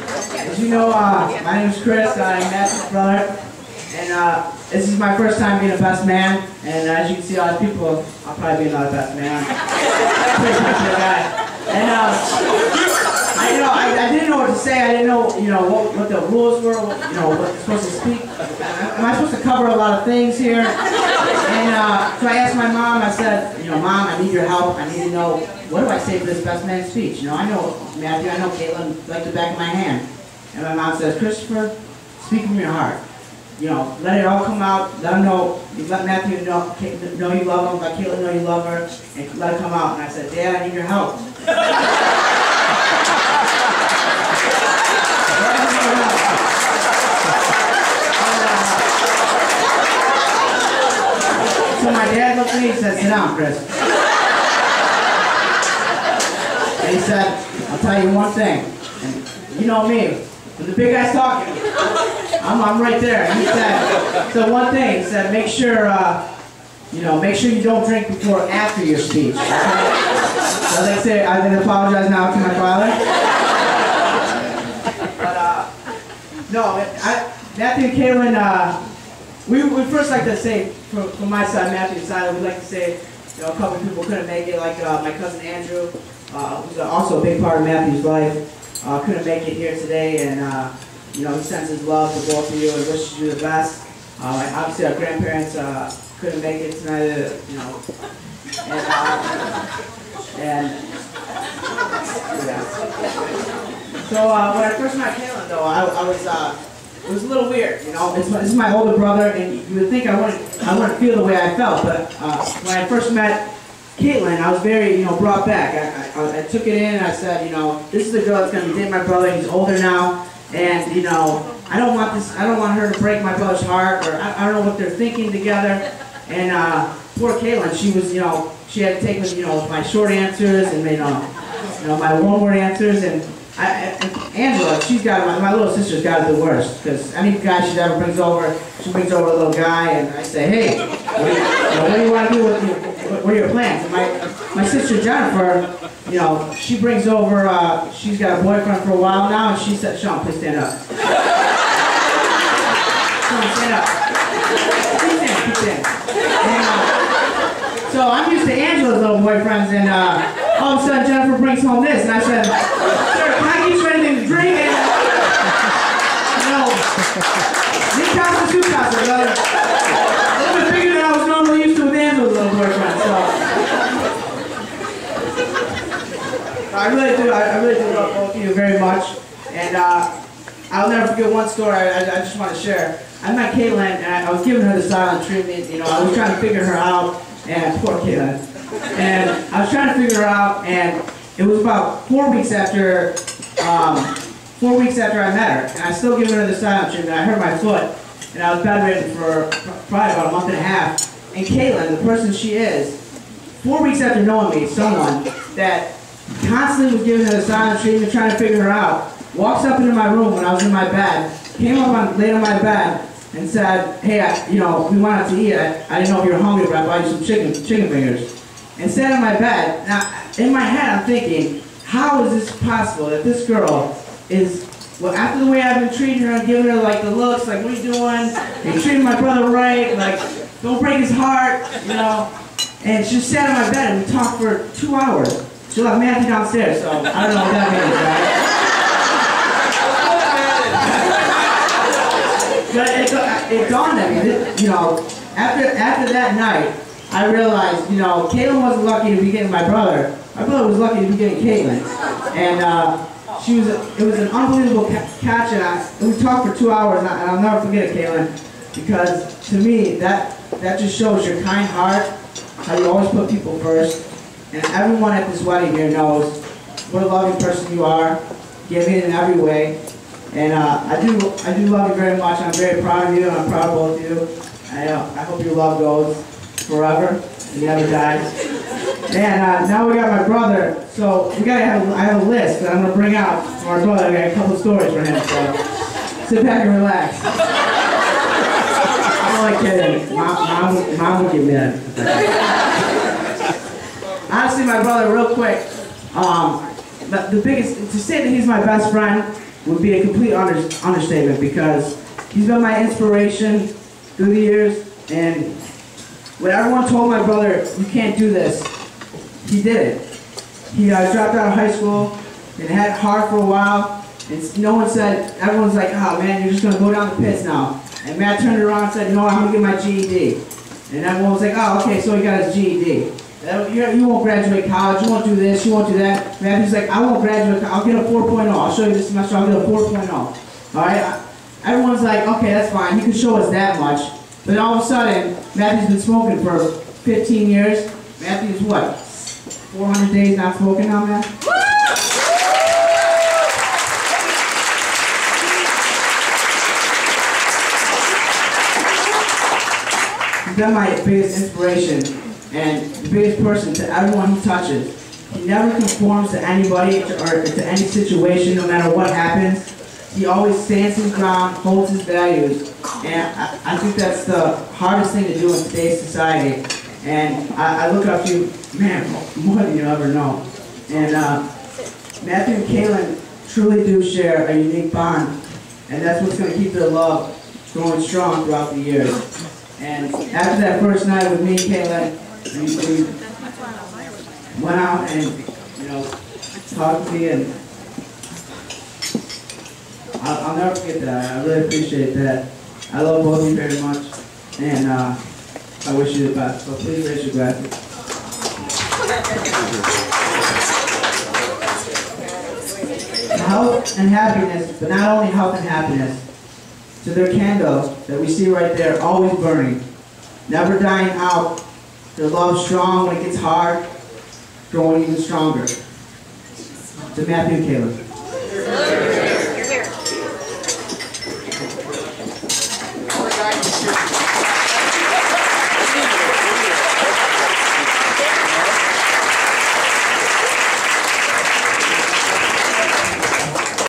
As you know, my name is Chris. I'm Matthew's brother, and this is my first time being a best man. And as you can see, a lot of people, I'll probably be not a best man. I'm a pretty popular guy. And I didn't know what to say. I didn't know, what the rules were. What I'm supposed to speak. Am I supposed to cover a lot of things here? And so I asked my mom. I said, Mom, I need your help. I need to know, what do I say for this best man speech? I know Matthew. I know Caitlin like the back of my hand. And my mom says, Christopher, speak from your heart. Let it all come out. Let him know. Let Matthew know you love him. Let Caitlin know you love her. And let it come out. And I said, Dad, I need your help. So my dad looked at me and said, sit down, Chris. And he said, I'll tell you one thing. And you know me. When the big guy's talking, I'm right there. And he said, so one thing, he said, make sure you don't drink before or after your speech. Okay? So they say, I then apologize now to my father. But, no, Matthew and Caitlin, we first like to say, from my side, Matthew's side, we'd like to say, a couple of people couldn't make it, like my cousin Andrew, who's also a big part of Matthew's life. Couldn't make it here today, and he sends his love to both of you and wishes you the best. Obviously, our grandparents couldn't make it tonight, So when I first met Caitlin, though, it was a little weird. This is my older brother, and you would think I wouldn't feel the way I felt, but when I first met Caitlin, I was very, brought back. I took it in and I said, this is the girl that's going to be dating my brother. He's older now, and I don't want her to break my brother's heart, or I don't know what they're thinking together. And poor Caitlin, she was, she had to take my short answers and my one-word answers, and Angela, she's got my little sister's got it the worst, because any guy she ever brings over, she brings over a little guy, and I say, hey, what do you want to do with you? What are your plans? And my sister Jennifer, she brings over, she's got a boyfriend for a while now, and she said, Sean, please stand up. Sean, stand up. Please stand. And, so I'm used to Angela's little boyfriends, and all of a sudden Jennifer brings home this, and I said, sir, can I get you anything to drink? And, mi casa, su casa, brother. A little bit bigger than I was normally used to with Angela's little boyfriend, so. I really do love both of you very much, and I'll never forget one story I just want to share. I met Caitlin, and I was giving her the silent treatment. I was trying to figure her out, and poor Caitlin. And I was trying to figure her out, and it was about 4 weeks after I met her, and I was still giving her the silent treatment. I hurt my foot, and I was bedridden for probably about a month and a half. And Caitlin, the person she is, 4 weeks after knowing me, someone that constantly was giving her the silent treatment, trying to figure her out, walks up into my room when I was in my bed, came up laid on my bed, and said, hey, we went out to eat. I didn't know if you were hungry, but I bought you some chicken fingers. And sat on my bed. Now, in my head, I'm thinking, how is this possible that this girl is, well, after the way I've been treating her, I'm giving her like the looks, like, what are you doing? You're treating my brother right, like, don't break his heart, And she sat on my bed and we talked for 2 hours. She left Matthew downstairs, so I don't know what that means, right? But it dawned at me, after that night, I realized, Caitlin wasn't lucky to be getting my brother. My brother was lucky to be getting Caitlin. And it was an unbelievable catch, and we talked for 2 hours, and I'll never forget it, Caitlin, because to me, that just shows your kind heart, how you always put people first. And everyone at this wedding here knows what a loving person you are, giving in every way. And I do love you very much. I'm very proud of you, and I'm proud of both of you. I hope your love goes forever and never dies. And now we got my brother, so I have a list that I'm going to bring out for our brother. I got a couple stories for him, so sit back and relax. I don't like kidding. Mom would get mad. Honestly, my brother, real quick, the biggest, to say that he's my best friend, would be a complete understatement, because he's been my inspiration through the years, and when everyone told my brother, you can't do this, he did it. He dropped out of high school and had it hard for a while, and no one said, everyone's like, oh man, you're just going to go down the pits now. And Matt turned around and said, no, I'm going to get my GED. And everyone was like, oh, okay, so he got his GED. You won't graduate college, you won't do this, you won't do that. Matthew's like, I won't graduate college, I'll get a 4.0. I'll show you this semester, I'll get a 4.0. Alright? Everyone's like, okay, that's fine, he can show us that much. But all of a sudden, Matthew's been smoking for 15 years. Matthew's what? 400 days not smoking now, man? He's been my biggest inspiration and the biggest person to everyone he touches. He never conforms to anybody or to any situation, no matter what happens. He always stands his ground, holds his values, and I think that's the hardest thing to do in today's society. And I look up to you, man, more than you'll ever know. And Matthew and Kaylin truly do share a unique bond, and that's what's going to keep their love growing strong throughout the years. And after that first night with me and Kaylin, we went out and, talked to me, and I'll never forget that. I really appreciate that. I love both of you very much, and I wish you the best. So please raise your glasses. Health and happiness, but not only health and happiness, to their candle that we see right there, always burning, never dying out. Their love strong when it gets hard, growing even stronger. To Matthew and Kaylin.